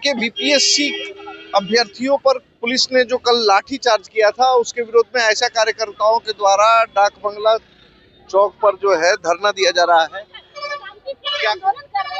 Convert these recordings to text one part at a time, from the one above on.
देखिए, बीपीएससी अभ्यर्थियों पर पुलिस ने जो कल लाठी चार्ज किया था, उसके विरोध में ऐसा कार्यकर्ताओं के द्वारा डाक बंगला चौक पर जो है धरना दिया जा रहा है। क्या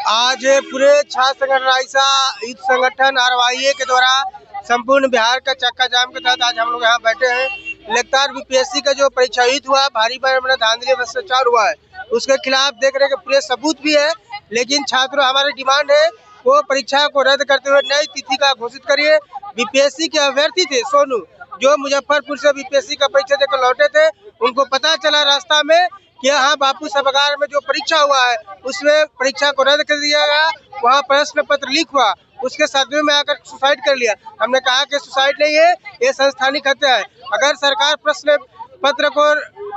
आज पूरे छात्र संगठन युद्ध संगठन RYA के द्वारा संपूर्ण बिहार का चक्का जाम के तहत आज हम लोग यहाँ बैठे हैं। लगातार बीपीएससी का जो परीक्षा युद्ध हुआ, भारी पैमाने धांधली भ्रष्टाचार हुआ है, उसके खिलाफ देख रहे हैं पूरे सबूत भी है। लेकिन छात्रों हमारी डिमांड है वो परीक्षा को रद्द करते हुए नई तिथि का घोषित करिए। बीपीएससी के अभ्यर्थी थे सोनू, जो मुजफ्फरपुर से बीपीएससी का परीक्षा देकर लौटे थे, उनको पता चला रास्ता में कि यहाँ बापू सभागार में जो परीक्षा हुआ है उसमें परीक्षा को रद्द कर दिया गया। वहाँ प्रश्न पत्र लीक हुआ, उसके सदमे में आकर सुसाइड कर लिया। हमने कहा कि सुसाइड नहीं है, ये संस्थानिक हत्या है। अगर सरकार प्रश्न पत्र को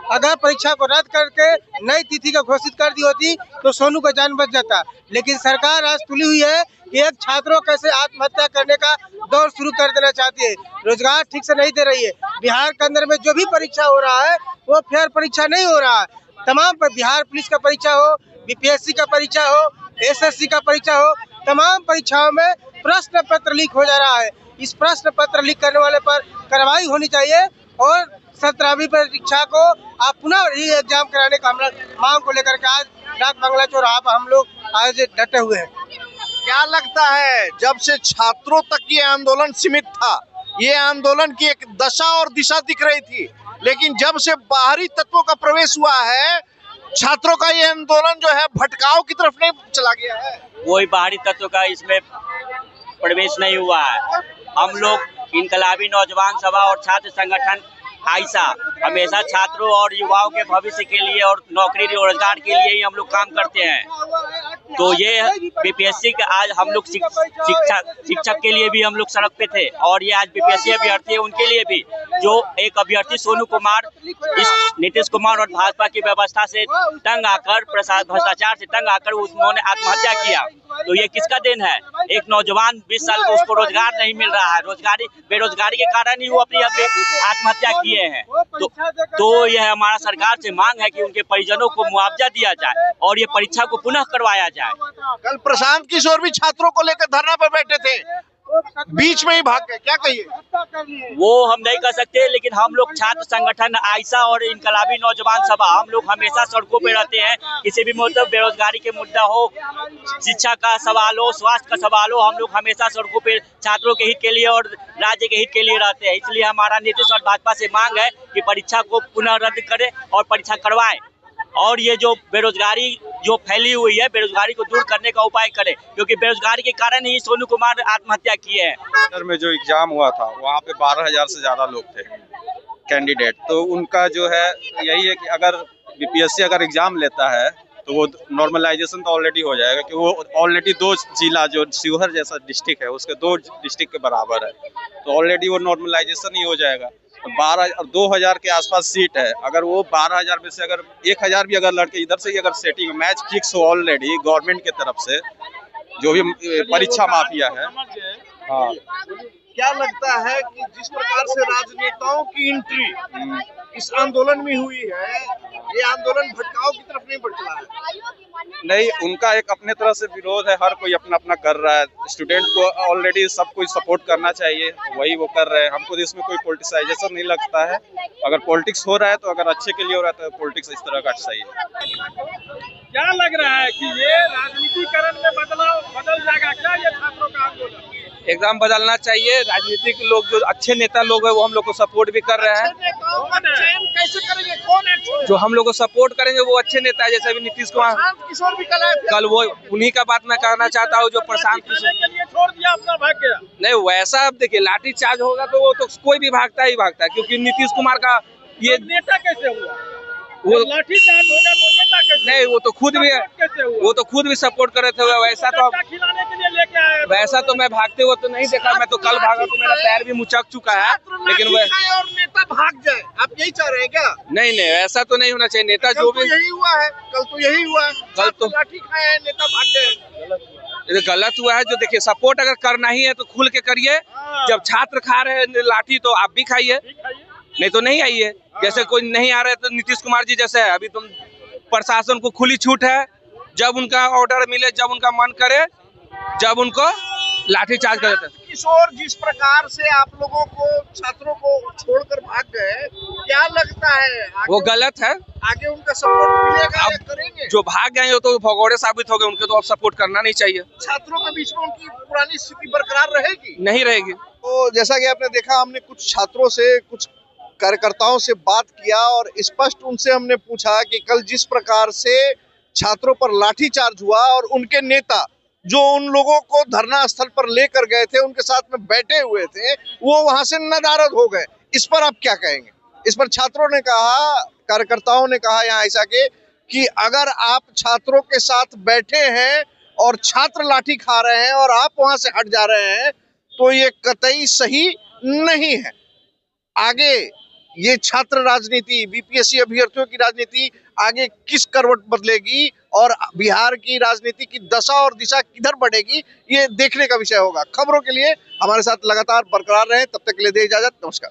अगर परीक्षा को रद्द करके नई तिथि का घोषित कर दी होती तो सोनू का जान बच जाता। लेकिन सरकार आज तुली हुई है कि एक छात्रों कैसे आत्महत्या करने का दौर शुरू कर देना चाहती है। रोजगार ठीक से नहीं दे रही है। बिहार के अंदर में जो भी परीक्षा हो रहा है वो फेयर परीक्षा नहीं हो रहा है। तमाम पर बिहार पुलिस का परीक्षा हो, बीपीएससी का परीक्षा हो, एसएससी का परीक्षा हो, तमाम परीक्षाओं में प्रश्न पत्र लीक हो जा रहा है। इस प्रश्न पत्र लीक करने वाले पर कार्रवाई होनी चाहिए और 17वीं परीक्षा को आप पुनः री एग्जाम कराने का हम मांग को लेकर के आज डाक बंगला चौराहा पर हम लोग आज डटे हुए हैं। क्या लगता है, जब से छात्रों तक ये आंदोलन सीमित था, ये आंदोलन की एक दशा और दिशा दिख रही थी, लेकिन जब से बाहरी तत्वों का प्रवेश हुआ है, छात्रों का ये आंदोलन जो है भटकाव की तरफ नहीं चला गया है? कोई बाहरी तत्व का इसमें प्रवेश नहीं हुआ है। हम लोग इनकलाबी नौजवान सभा और छात्र संगठन आइसा हमेशा छात्रों और युवाओं के भविष्य के लिए और नौकरी रोजगार के लिए ही हम लोग काम करते हैं। तो ये बीपीएससी का आज हम लोग शिक्षक के लिए भी हम लोग सड़क पे थे और ये आज बीपीएससी अभ्यर्थी है उनके लिए भी, जो एक अभ्यर्थी सोनू कुमार इस नीतीश कुमार और भाजपा की व्यवस्था से तंग आकर, भ्रष्टाचार से तंग आकर उन्होंने आत्महत्या किया। तो ये किसका देन है? एक नौजवान 20 साल को उसको रोजगार नहीं मिल रहा है, बेरोजगारी के कारण ही वो अपनी आत्महत्या किए हैं। तो यह हमारा सरकार से मांग है कि उनके परिजनों को मुआवजा दिया जाए और ये परीक्षा को पुनः करवाया जाए। कल प्रशांत किशोर भी छात्रों को लेकर धरना पर बैठे थे, बीच में ही भाग गए, क्या कहिए? वो हम नहीं कर सकते, लेकिन हम लोग छात्र संगठन आइसा और इनकलाबी नौजवान सभा हम लोग हमेशा सड़कों पे रहते हैं। किसी भी मतलब बेरोजगारी के मुद्दा हो, शिक्षा का सवाल हो, स्वास्थ्य का सवाल हो, हम लोग हमेशा सड़कों पे छात्रों के हित के लिए और राज्य के हित के लिए रहते हैं। इसलिए हमारा नीतीश और भाजपा से मांग है कि परीक्षा को पुनः रद्द करें और परीक्षा करवाएं और ये जो बेरोजगारी जो फैली हुई है, बेरोजगारी को दूर करने का उपाय करें, क्योंकि बेरोजगारी के कारण ही सोनू कुमार आत्महत्या किए हैं। में जो एग्जाम हुआ था वहाँ पे 12,000 से ज्यादा लोग थे कैंडिडेट। तो उनका जो है यही है कि अगर बीपीएससी अगर एग्जाम लेता है तो वो नॉर्मलाइजेशन तो ऑलरेडी हो जाएगा, कि वो ऑलरेडी 2 जिला जो शिवहर जैसा डिस्ट्रिक्ट है उसके 2 डिस्ट्रिक्ट के बराबर है, तो ऑलरेडी वो नॉर्मलाइजेशन ही हो जाएगा। 2,000 के आसपास सीट है। अगर वो 12,000 में से अगर 1,000 भी अगर लड़के इधर से ही अगर सेटिंग मैच फिक्स हो ऑलरेडी गवर्नमेंट की तरफ से, जो भी परीक्षा माफिया है। हाँ, क्या लगता है कि जिस प्रकार से राजनेताओं की एंट्री इस आंदोलन में हुई है, ये आंदोलन भटकाव की तरफ नहीं बढ़ चला है? नहीं, उनका एक अपने तरह से विरोध है, हर कोई अपना अपना कर रहा है। स्टूडेंट को ऑलरेडी सब कुछ सपोर्ट करना चाहिए, वही वो कर रहे हैं। हमको इसमें कोई पॉलिटिसाइजेशन नहीं लगता है। अगर पॉलिटिक्स हो रहा है तो अगर अच्छे के लिए हो रहा है तो पॉलिटिक्स इस तरह का सही है। क्या लग रहा है कि ये राजनीतिकरण में बदल जाएगा क्या ये छात्रों का आंदोलन? एकदम बदलना चाहिए। राजनीतिक लोग जो अच्छे नेता लोग हैं वो हम लोग को सपोर्ट भी कर रहे हैं। कैसे करेंगे? कौन है जो हम लोग को सपोर्ट करेंगे वो अच्छे नेता है, जैसे अभी नीतीश कुमार, किशोर भी कल वो उन्हीं का बात मैं कहना चाहता हूँ। जो प्रशांत किशोर के लिए छोड़ दिया, अपना भाग गया। नहीं, वैसा अब देखिए लाठी चार्ज होगा तो वो तो कोई भी भागता ही भागता है, क्योंकि नीतीश कुमार का ये नेता कैसे हुआ? वो लाठी चार्ज होगा तो नेता कैसे? नहीं, वो तो खुद भी सपोर्ट कर रहे थे। वैसा तो खिलाने के लिए लेके आए, वैसा तो मैं भागते हुए तो नहीं देखा। मैं तो कल भागा तो मेरा पैर भी मुचक चुका है, लेकिन वह और नेता भाग जाए, आप यही चाह रहे हैं क्या? नहीं, ऐसा तो नहीं होना चाहिए। नेता जो भी यही हुआ है, कल तो यही हुआ है, कल तो लाठी खाए हैं, नेता भाग गए। गलत हुआ है। जो देखिए सपोर्ट अगर करना ही है तो खुल के करिए। जब छात्र खा रहे हैं लाठी तो आप भी खाइए, नहीं तो नहीं आइए। जैसे कोई नहीं आ रहे तो नीतीश कुमार जी जैसे है, अभी तुम प्रशासन को खुली छूट है, जब उनका ऑर्डर मिले, जब उनका मन करे, जब उनको लाठीचार्ज कर देते हैं। किशोर, जिस प्रकार से आप लोगों को छात्रों को छोड़कर भाग गए, क्या लगता है आगे, वो गलत है। आगे उनका सपोर्ट मिलेगा अब या करेंगे? जो भाग गए हो तो भगौड़े साबित हो गए, उनके तो अब सपोर्ट करना नहीं चाहिए। छात्रों के बीच में उनकी पुरानी स्थिति बरकरार रहेगी? नहीं रहेगी। तो जैसा कि आपने देखा, हमने कुछ छात्रों से, कुछ कार्यकर्ताओं से बात किया और स्पष्ट उनसे हमने पूछा कि कल जिस प्रकार से छात्रों पर लाठीचार्ज हुआ और उनके नेता जो उन लोगों को धरना स्थल पर लेकर गए थे, उनके साथ में बैठे हुए थे, वो वहां से नदारद हो गए। इस पर आप क्या कहेंगे? इस पर छात्रों ने कहा, कार्यकर्ताओं ने कहा यहाँ ऐसा कि अगर आप छात्रों के साथ बैठे हैं और छात्र लाठी खा रहे हैं और आप वहां से हट जा रहे हैं तो ये कतई सही नहीं है। आगे ये छात्र राजनीति, बीपीएससी अभ्यर्थियों की राजनीति आगे किस करवट बदलेगी और बिहार की राजनीति की दशा और दिशा किधर बढ़ेगी, ये देखने का विषय होगा। खबरों के लिए हमारे साथ लगातार बरकरार रहें। तब तक के लिए दे इजाजत। नमस्कार।